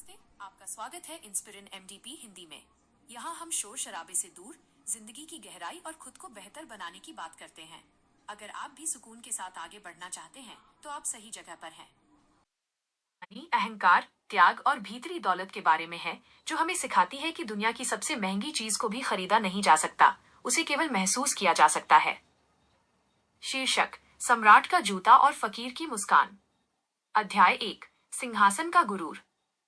नमस्ते, आपका स्वागत है इंस्पिरिन एमडीपी हिंदी में। यहाँ हम शोर शराबे से दूर जिंदगी की गहराई और खुद को बेहतर बनाने की बात करते हैं। अगर आप भी सुकून के साथ आगे बढ़ना चाहते हैं तो आप सही जगह पर हैं। अहंकार, त्याग और भीतरी दौलत के बारे में है, जो हमें सिखाती है कि दुनिया की सबसे महंगी चीज को भी खरीदा नहीं जा सकता, उसे केवल महसूस किया जा सकता है। शीर्षक: सम्राट का जूता और फकीर की मुस्कान। अध्याय 1: सिंहासन का गुरूर।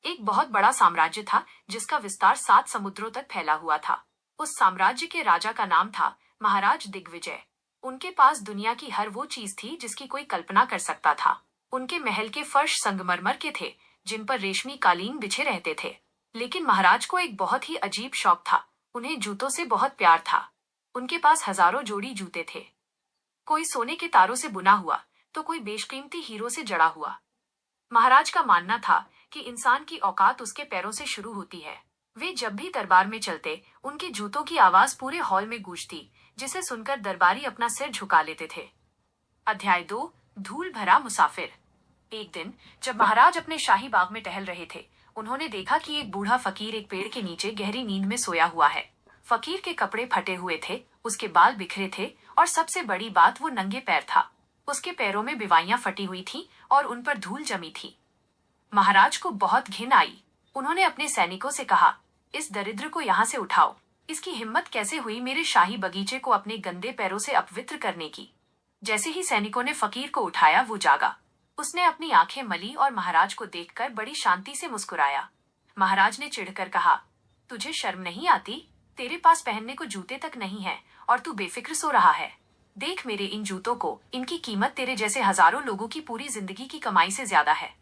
एक बहुत बड़ा साम्राज्य था जिसका विस्तार 7 समुद्रों तक फैला हुआ था। उस साम्राज्य के राजा का नाम था महाराज दिग्विजय। उनके पास दुनिया की हर वो चीज थी जिसकी कोई कल्पना कर सकता था। उनके महल के फर्श संगमरमर के थे, जिन पर रेशमी कालीन बिछे रहते थे। लेकिन महाराज को एक बहुत ही अजीब शौक था। उन्हें जूतों से बहुत प्यार था। उनके पास हजारों जोड़ी जूते थे। कोई सोने के तारों से बुना हुआ, तो कोई बेशकीमती हीरो से जड़ा हुआ। महाराज का मानना था कि इंसान की औकात उसके पैरों से शुरू होती है। वे जब भी दरबार में चलते, उनके जूतों की आवाज पूरे हॉल में गूंजती, जिसे सुनकर दरबारी अपना सिर झुका लेते थे। अध्याय 2: धूल भरा मुसाफिर। एक दिन जब महाराज अपने शाही बाग में टहल रहे थे, उन्होंने देखा कि एक बूढ़ा फकीर एक पेड़ के नीचे गहरी नींद में सोया हुआ है। फकीर के कपड़े फटे हुए थे, उसके बाल बिखरे थे और सबसे बड़ी बात, वो नंगे पैर था। उसके पैरों में बिवाइयां फटी हुई थीं और उन पर धूल जमी थी। महाराज को बहुत घिन आई। उन्होंने अपने सैनिकों से कहा, इस दरिद्र को यहाँ से उठाओ। इसकी हिम्मत कैसे हुई मेरे शाही बगीचे को अपने गंदे पैरों से अपवित्र करने की। जैसे ही सैनिकों ने फकीर को उठाया, वो जागा। उसने अपनी आंखें मली और महाराज को देखकर बड़ी शांति से मुस्कुराया। महाराज ने चिढ़कर कहा, तुझे शर्म नहीं आती? तेरे पास पहनने को जूते तक नहीं है और तू बेफिक्र सो रहा है। देख मेरे इन जूतों को, इनकी कीमत तेरे जैसे हजारों लोगों की पूरी जिंदगी की कमाई से ज्यादा है।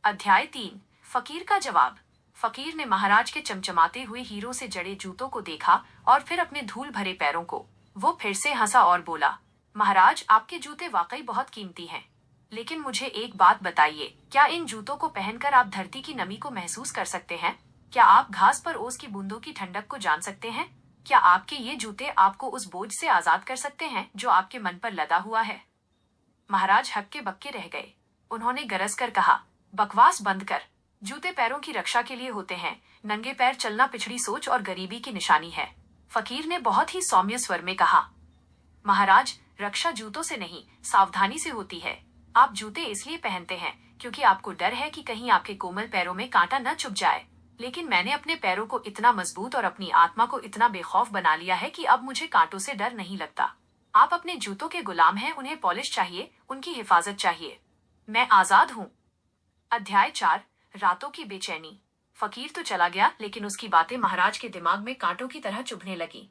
अध्याय 3: फकीर का जवाब। फकीर ने महाराज के चमचमाते हुए हीरो से जड़े जूतों को देखा और फिर अपने धूल भरे पैरों को। वो फिर से हंसा और बोला, महाराज, आपके जूते वाकई बहुत कीमती हैं। लेकिन मुझे एक बात बताइए, क्या इन जूतों को पहनकर आप धरती की नमी को महसूस कर सकते हैं? क्या आप घास पर ओस की बूंदों की ठंडक को जान सकते हैं? क्या आपके ये जूते आपको उस बोझ से आजाद कर सकते हैं जो आपके मन पर लदा हुआ है? महाराज हक्के बक्के रह गए। उन्होंने गरज कर कहा, बकवास बंद कर। जूते पैरों की रक्षा के लिए होते हैं। नंगे पैर चलना पिछड़ी सोच और गरीबी की निशानी है। फकीर ने बहुत ही सौम्य स्वर में कहा, महाराज, रक्षा जूतों से नहीं, सावधानी से होती है। आप जूते इसलिए पहनते हैं क्योंकि आपको डर है कि कहीं आपके कोमल पैरों में कांटा न चुभ जाए। लेकिन मैंने अपने पैरों को इतना मजबूत और अपनी आत्मा को इतना बेखौफ बना लिया है कि अब मुझे कांटों से डर नहीं लगता। आप अपने जूतों के गुलाम हैं, उन्हें पॉलिश चाहिए, उनकी हिफाजत चाहिए। मैं आजाद हूँ। अध्याय 4: रातों की बेचैनी। फकीर तो चला गया, लेकिन उसकी बातें महाराज के दिमाग में कांटों की तरह चुभने लगी।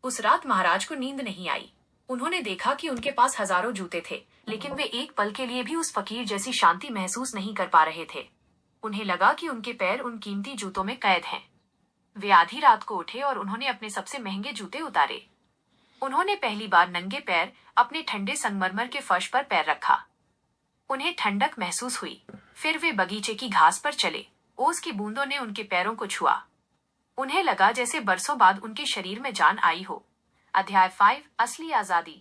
उस रात महाराज को नींद नहीं आई। उन्होंने देखा कि उनके पास हजारों जूते थे, लेकिन वे एक पल के लिए भी उस फकीर जैसी शांति महसूस नहीं कर पा रहे थे। उन्हें लगा कि उनके पैर उन कीमती जूतों में कैद हैं। वे आधी रात को उठे और उन्होंने अपने सबसे महंगे जूते उतारे। उन्होंने पहली बार नंगे पैर अपने ठंडे संगमरमर के फर्श पर पैर रखा। उन्हें ठंडक महसूस हुई। फिर वे बगीचे की घास पर चले। ओस की बूंदों ने उनके पैरों को छुआ। उन्हें लगा जैसे बरसों बाद उनके शरीर में जान आई हो। अध्याय 5: असली आजादी।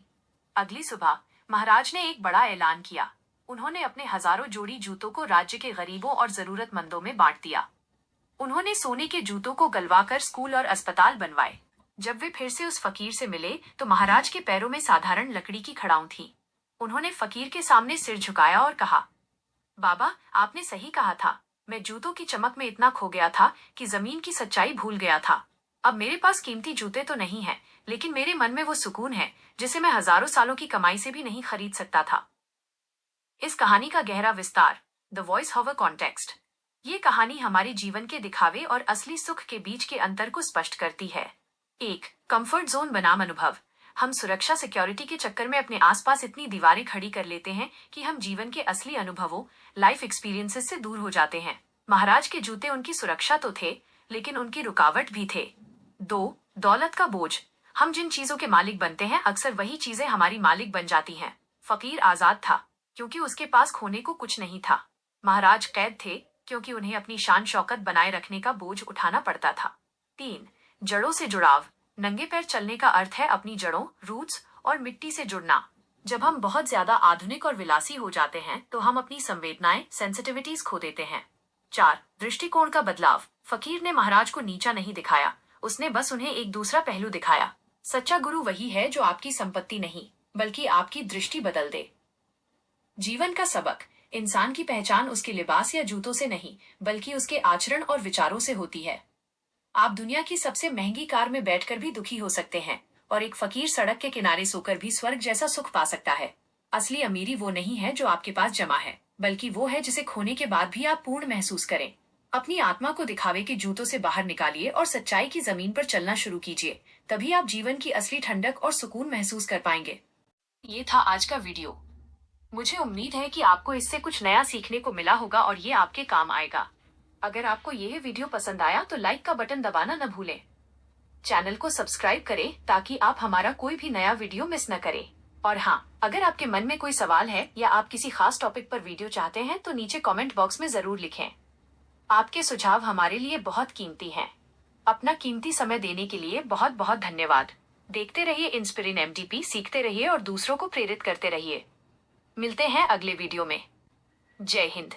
अगली सुबह महाराज ने एक बड़ा ऐलान किया। उन्होंने अपने हजारों जोड़ी जूतों को राज्य के गरीबों और जरूरतमंदों में बांट दिया। उन्होंने सोने के जूतों को गलवाकर स्कूल और अस्पताल बनवाए। जब वे फिर से उस फकीर से मिले तो महाराज के पैरों में साधारण लकड़ी की खड़ाऊं थी। उन्होंने फकीर के सामने सिर झुकाया और कहा, बाबा, आपने सही कहा था। मैं जूतों की चमक में इतना खो गया था कि जमीन की सच्चाई भूल गया था। अब मेरे पास कीमती जूते तो नहीं हैं, लेकिन मेरे मन में वो सुकून है जिसे मैं हजारों सालों की कमाई से भी नहीं खरीद सकता था। इस कहानी का गहरा विस्तार। The voice hover context. ये कहानी हमारे जीवन के दिखावे और असली सुख के बीच के अंतर को स्पष्ट करती है। 1. कंफर्ट जोन बनाम अनुभव। हम सुरक्षा सिक्योरिटी के चक्कर में अपने आसपास इतनी दीवारें खड़ी कर लेते हैं कि हम जीवन के असली अनुभवों, लाइफ एक्सपीरियंसेस से दूर हो जाते हैं। महाराज के जूते उनकी सुरक्षा तो थे, लेकिन उनकी रुकावट भी थे। 2. दौलत का बोझ। हम जिन चीजों के मालिक बनते हैं, अक्सर वही चीजें हमारी मालिक बन जाती हैं। फकीर आजाद था क्योंकि उसके पास खोने को कुछ नहीं था। महाराज कैद थे क्योंकि उन्हें अपनी शान शौकत बनाए रखने का बोझ उठाना पड़ता था। 3. जड़ों से जुड़ाव। नंगे पैर चलने का अर्थ है अपनी जड़ों, रूट्स और मिट्टी से जुड़ना। जब हम बहुत ज्यादा आधुनिक और विलासी हो जाते हैं तो हम अपनी संवेदनाएं, सेंसिटिविटीज खो देते हैं। 4. दृष्टिकोण का बदलाव। फकीर ने महाराज को नीचा नहीं दिखाया, उसने बस उन्हें एक दूसरा पहलू दिखाया। सच्चा गुरु वही है जो आपकी संपत्ति नहीं, बल्कि आपकी दृष्टि बदल दे। जीवन का सबक। इंसान की पहचान उसके लिबास या जूतों से नहीं, बल्कि उसके आचरण और विचारों से होती है। आप दुनिया की सबसे महंगी कार में बैठकर भी दुखी हो सकते हैं, और एक फकीर सड़क के किनारे सोकर भी स्वर्ग जैसा सुख पा सकता है। असली अमीरी वो नहीं है जो आपके पास जमा है, बल्कि वो है जिसे खोने के बाद भी आप पूर्ण महसूस करें। अपनी आत्मा को दिखावे के जूतों से बाहर निकालिए और सच्चाई की जमीन पर चलना शुरू कीजिए। तभी आप जीवन की असली ठंडक और सुकून महसूस कर पाएंगे। ये था आज का वीडियो। मुझे उम्मीद है कि आपको इससे कुछ नया सीखने को मिला होगा और ये आपके काम आएगा। अगर आपको यह वीडियो पसंद आया तो लाइक का बटन दबाना न भूलें। चैनल को सब्सक्राइब करें ताकि आप हमारा कोई भी नया वीडियो मिस न करें। और हाँ, अगर आपके मन में कोई सवाल है या आप किसी खास टॉपिक पर वीडियो चाहते हैं तो नीचे कमेंट बॉक्स में जरूर लिखें। आपके सुझाव हमारे लिए बहुत कीमती हैं। अपना कीमती समय देने के लिए बहुत बहुत धन्यवाद। देखते रहिए इंस्पिरिन MTP, सीखते रहिए और दूसरों को प्रेरित करते रहिए। मिलते हैं अगले वीडियो में। जय हिंद।